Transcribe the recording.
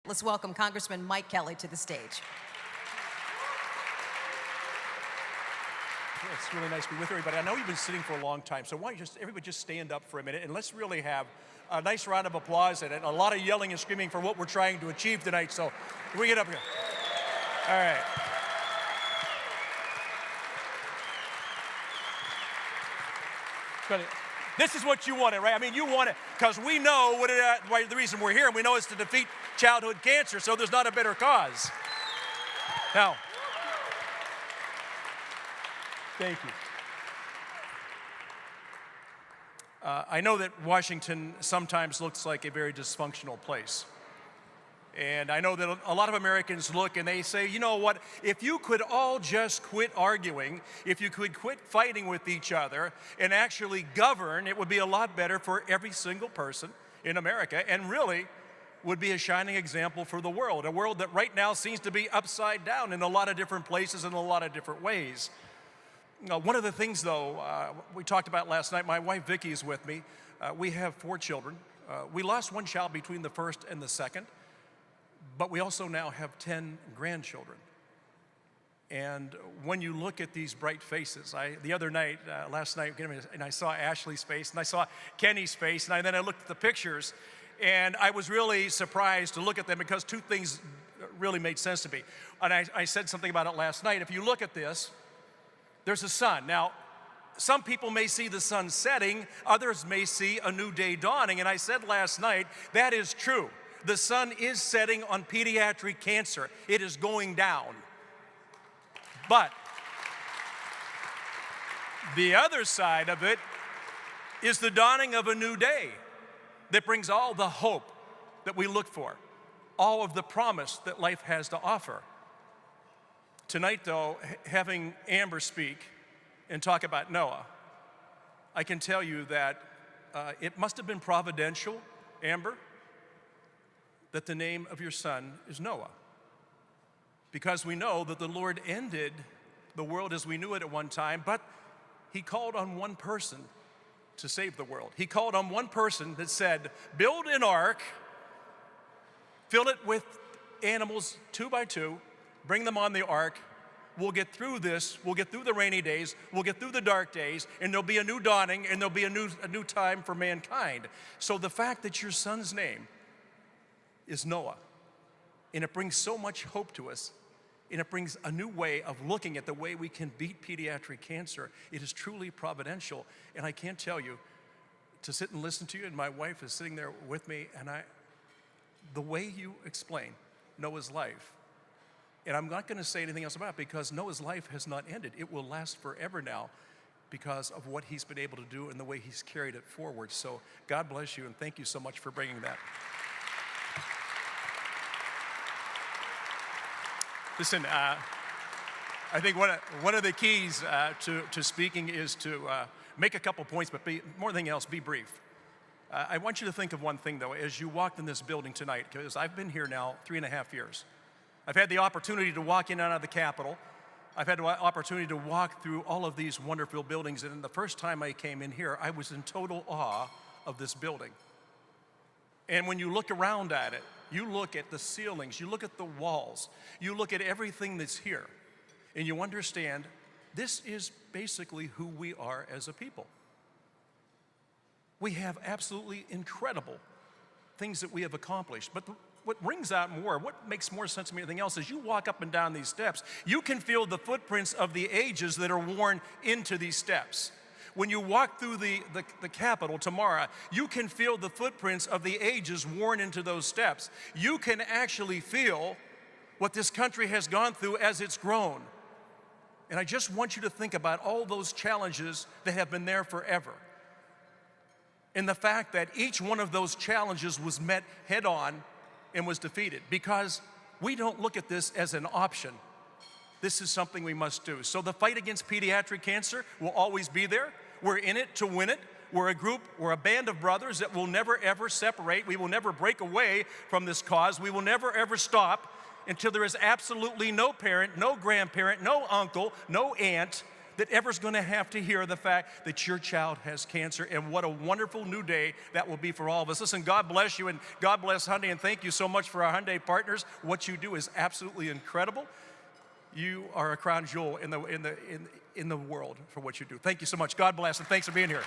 Let's welcome Congressman Mike Kelly to the stage. It's really nice to be with everybody. I know you've been sitting for a long time, so why don't you everybody just stand up for a minute and let's really have a nice round of applause and a lot of yelling and screaming for what we're trying to achieve tonight. So we get up here. All right. This is what you wanted, right? I mean, you want it because we know why the reason we're here, and we know it's to defeat childhood cancer, so there's not a better cause. Now, thank you. I know that Washington sometimes looks like a very dysfunctional place. And I know that a lot of Americans look and they say, you know what, if you could all just quit arguing, if you could quit fighting with each other and actually govern, it would be a lot better for every single person in America and really would be a shining example for the world, a world that right now seems to be upside down in a lot of different places in a lot of different ways. One of the things, though, we talked about last night, my wife Vicki is with me. We have 4 children. We lost 1 child between the first and the second. But we also now have 10 grandchildren. And when you look at these bright faces, the other night, last night, and I saw Ashley's face, and I saw Kenny's face, and then I looked at the pictures, and I was really surprised to look at them because 2 things really made sense to me. And I said something about it last night. If you look at this, there's a sun. Now, some people may see the sun setting, others may see a new day dawning, and I said last night, that is true. The sun is setting on pediatric cancer. It is going down. But the other side of it is the dawning of a new day that brings all the hope that we look for, all of the promise that life has to offer. Tonight, though, having Amber speak and talk about Noah, I can tell you that it must have been providential, Amber, that the name of your son is Noah. Because we know that the Lord ended the world as we knew it at one time, but he called on one person to save the world. He called on one person that said, build an ark, fill it with animals 2 by 2, bring them on the ark. We'll get through this, we'll get through the rainy days, we'll get through the dark days, and there'll be a new dawning, and there'll be a new time for mankind. So the fact that your son's name is Noah, and it brings so much hope to us, and it brings a new way of looking at the way we can beat pediatric cancer. It is truly providential, and I can't tell you, to sit and listen to you, and my wife is sitting there with me, and the way you explain Noah's life, and I'm not going to say anything else about it because Noah's life has not ended. It will last forever now because of what he's been able to do and the way he's carried it forward. So God bless you, and thank you so much for bringing that. Listen, I think one of the keys to speaking is to make a couple points, but more than anything else, be brief. I want you to think of one thing, though, as you walked in this building tonight, because I've been here now 3.5 years. I've had the opportunity to walk in and out of the Capitol. I've had the opportunity to walk through all of these wonderful buildings, and the first time I came in here, I was in total awe of this building. And when you look around at it, you look at the ceilings, you look at the walls, you look at everything that's here, and you understand this is basically who we are as a people. We have absolutely incredible things that we have accomplished, but what rings out more, what makes more sense to me than anything else is you walk up and down these steps, you can feel the footprints of the ages that are worn into these steps. When you walk through the Capitol tomorrow, you can feel the footprints of the ages worn into those steps. You can actually feel what this country has gone through as it's grown. And I just want you to think about all those challenges that have been there forever. And the fact that each one of those challenges was met head on and was defeated, because we don't look at this as an option. This is something we must do. So the fight against pediatric cancer will always be there. We're in it to win it. We're a group, we're a band of brothers that will never ever separate. We will never break away from this cause. We will never ever stop until there is absolutely no parent, no grandparent, no uncle, no aunt that ever's going to have to hear the fact that your child has cancer, and what a wonderful new day that will be for all of us. Listen, God bless you, and God bless Hyundai, and thank you so much for our Hyundai partners. What you do is absolutely incredible. You are a crown jewel in the world for what you do. Thank you so much. God bless, and thanks for being here.